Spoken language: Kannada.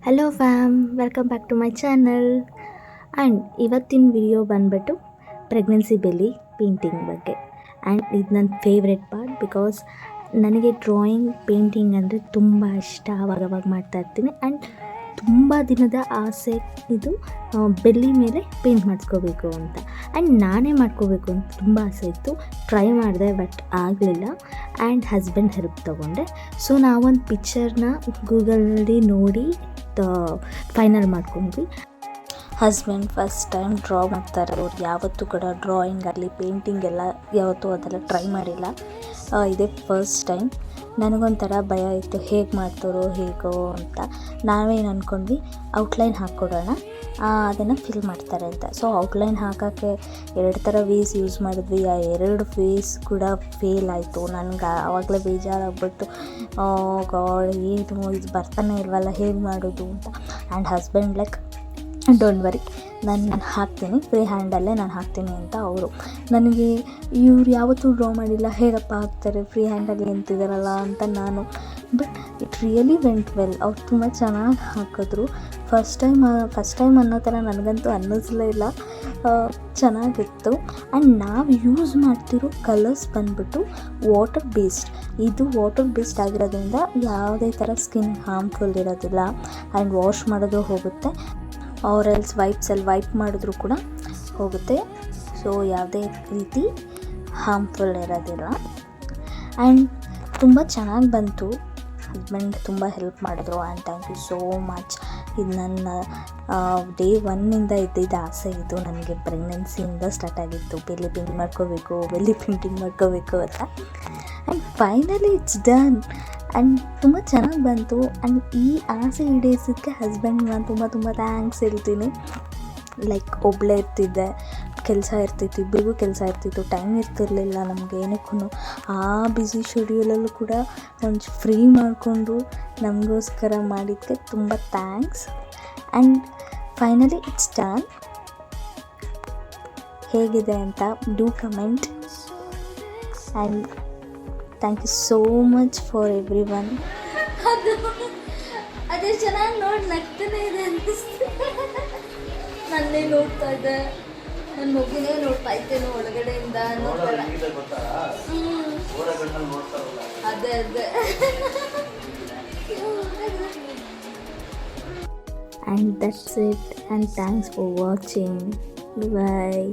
Hello fam, welcome back to my channel. And ಇವತ್ತಿನ ವಿಡಿಯೋ ಬಂದ್ಬಿಟ್ಟು ಪ್ರೆಗ್ನೆನ್ಸಿ ಬೆಲ್ಲಿ ಪೇಂಟಿಂಗ್ ಬಗ್ಗೆ. ಆ್ಯಂಡ್ ಇದು ನನ್ನ ಫೇವ್ರೆಟ್ ಪಾರ್ಟ್ ಬಿಕಾಸ್ ನನಗೆ ಡ್ರಾಯಿಂಗ್ ಪೇಂಟಿಂಗ್ ಅಂದರೆ ತುಂಬ ಇಷ್ಟ. ಆವಾಗವಾಗ ಮಾಡ್ತಾಯಿರ್ತೀನಿ. ಆ್ಯಂಡ್ ತುಂಬ ದಿನದ ಆಸೆ ಇದು, ಬೆಲ್ಲಿ ಮೇಲೆ ಪೇಂಟ್ ಮಾಡಿಸ್ಕೋಬೇಕು ಅಂತ. ಆ್ಯಂಡ್ ನಾನೇ ಮಾಡ್ಕೋಬೇಕು ಅಂತ ತುಂಬ ಆಸೆ ಇತ್ತು. ಟ್ರೈ ಮಾಡಿದೆ, ಬಟ್ ಆಗಲಿಲ್ಲ. ಆ್ಯಂಡ್ ಹಸ್ಬೆಂಡ್ ಹೆಲ್ಪ್ ತೊಗೊಂಡೆ. ಸೊ ನಾವೊಂದು ಪಿಕ್ಚರ್ನ ಗೂಗಲಲ್ಲಿ ನೋಡಿ ಫೈನಲ್ ಮಾಡ್ಕೊಂಡ್ವಿ. ಹಸ್ಬೆಂಡ್ ಫಸ್ಟ್ ಟೈಮ್ ಡ್ರಾ ಮಾಡ್ತಾರೆ. ಅವ್ರು ಯಾವತ್ತೂ ಕೂಡ ಡ್ರಾಯಿಂಗ್ ಆಗಲಿ ಪೇಂಟಿಂಗ್ ಎಲ್ಲ ಯಾವತ್ತೂ ಅದೆಲ್ಲ ಟ್ರೈ ಮಾಡಿಲ್ಲ. ಇದೇ ಫಸ್ಟ್ ಟೈಮ್. ನನಗೊಂಥರ ಭಯ ಇತ್ತು, ಹೇಗೆ ಮಾಡ್ತಾರೋ ಹೇಗೋ ಅಂತ. ನಾವೇನು ಅಂದ್ಕೊಂಡ್ವಿ, ಔಟ್ಲೈನ್ ಹಾಕ್ಕೊಡೋಣ, ಅದನ್ನು ಫಿಲ್ ಮಾಡ್ತಾರೆ ಅಂತ. ಸೊ ಔಟ್ಲೈನ್ ಹಾಕೋಕ್ಕೆ 2 ಥರ ವೇಸ್ ಯೂಸ್ ಮಾಡಿದ್ವಿ. ಆ 2 ವೇಸ್ ಕೂಡ ಫೇಲ್ ಆಯಿತು. ನನಗೆ ಆವಾಗಲೇ ಬೇಜಾರಾಗ್ಬಿಟ್ಟು, ಗಾಡ್ ಇದು ಬರ್ತಾನೆ ಇಲ್ವಲ್ಲ, ಹೇಗೆ ಮಾಡೋದು ಅಂತ. And husband like, don't worry, ನಾನು ಹಾಕ್ತೀನಿ, ಫ್ರೀ ಹ್ಯಾಂಡಲ್ಲೇ ನಾನು ಹಾಕ್ತೀನಿ ಅಂತ ಅವರು. ನನಗೆ ಇವ್ರು ಯಾವತ್ತೂ ಡ್ರಾ ಮಾಡಿಲ್ಲ, ಹೇಗಪ್ಪ ಹಾಕ್ತಾರೆ ಫ್ರೀ ಹ್ಯಾಂಡಲ್ಲಿ ಅಂತಿದ್ದಾರಲ್ಲ ಅಂತ ನಾನು. But it really vent well. ಅವ್ರು ತುಂಬ ಚೆನ್ನಾಗಿ ಹಾಕಿದ್ರು. ಫಸ್ಟ್ ಟೈಮ್ ಅನ್ನೋ ಥರ ನನಗಂತೂ ಅನ್ನಿಸ್ಲೇ ಇಲ್ಲ. ಚೆನ್ನಾಗಿತ್ತು. ಆ್ಯಂಡ್ ನಾವು ಯೂಸ್ ಮಾಡ್ತಿರೋ ಕಲರ್ಸ್ ಬಂದ್ಬಿಟ್ಟು ವಾಟರ್ ಬೇಸ್ಡ್. ಇದು ವಾಟರ್ ಬೇಸ್ಡ್ ಆಗಿರೋದ್ರಿಂದ ಯಾವುದೇ ಥರ ಸ್ಕಿನ್ ಹಾರ್ಮ್ಫುಲ್ ಇರೋದಿಲ್ಲ. ಆ್ಯಂಡ್ ವಾಶ್ ಮಾಡೋದು ಹೋಗುತ್ತೆ, ಎಲ್ಸ್ ವೈಪ್ಸಲ್ಲಿ ವೈಪ್ ಮಾಡಿದ್ರೂ ಕೂಡ ಹೋಗುತ್ತೆ. ಸೊ ಯಾವುದೇ ರೀತಿ ಹಾರ್ಮ್ಫುಲ್ ಇರೋದಿಲ್ಲ. ಆ್ಯಂಡ್ ತುಂಬ ಚೆನ್ನಾಗಿ ಬಂತು. ಹಸ್ಬೆಂಡ್ ತುಂಬ ಹೆಲ್ಪ್ ಮಾಡಿದ್ರು. And thank you so much. ಇದು ನನ್ನ ಡೇ 1 ಇದ್ದಿದ್ದ ಆಸೆ. ಇದು ನನಗೆ ಪ್ರೆಗ್ನೆನ್ಸಿಯಿಂದ ಸ್ಟಾರ್ಟ್ ಆಗಿತ್ತು, ಬೆಲ್ಲಿ ಪೇಂಟಿಂಗ್ ಮಾಡ್ಕೋಬೇಕು ಅಂತ. And finally it's done. And ತುಂಬ ಚೆನ್ನಾಗಿ ಬಂತು. ಆ್ಯಂಡ್ ಈ ಆಸೆ ಈಡೇರಿಸೋದಕ್ಕೆ ಹಸ್ಬೆಂಡ್ ನಾನು ತುಂಬ ಥ್ಯಾಂಕ್ಸ್ ಹೇಳ್ತೀನಿ. ಲೈಕ್ ಒಬ್ಬಳೇ ಇರ್ತಿದ್ದೆ, ಕೆಲಸ ಇರ್ತಿತ್ತು, ಇಬ್ಬರಿಗೂ ಕೆಲಸ ಇರ್ತಿತ್ತು, ಟೈಮ್ ಇರ್ತಿರಲಿಲ್ಲ ನಮಗೆ ಏನಕ್ಕೂ. ಆ ಬ್ಯುಸಿ ಶೆಡ್ಯೂಲಲ್ಲೂ ಕೂಡ ಒಂದು ಫ್ರೀ ಮಾಡಿಕೊಂಡು ನಮಗೋಸ್ಕರ ಮಾಡಿದ್ದಕ್ಕೆ ತುಂಬ thanks. And finally it's done. ಹೇಗಿದೆ ಅಂತ do comment. And thank you so much for everyone. ಅದೇ ಚೆನ್ನಾಗಿ ನೋಡಿ ನಗ್ತಾನೆ ಇದೆ ಅನಿಸ್ತು. ನನ್ನೇ ನೋಡ್ತಾ ಇದೆ, ನನ್ನ ಮಗುನೇ ನೋಡ್ತಾ ಇದ್ದೇನೋ ಒಳಗಡೆಯಿಂದ ಅನ್ನೋ ಥರ. ಅದೇ And that's it. And thanks for watching. Bye.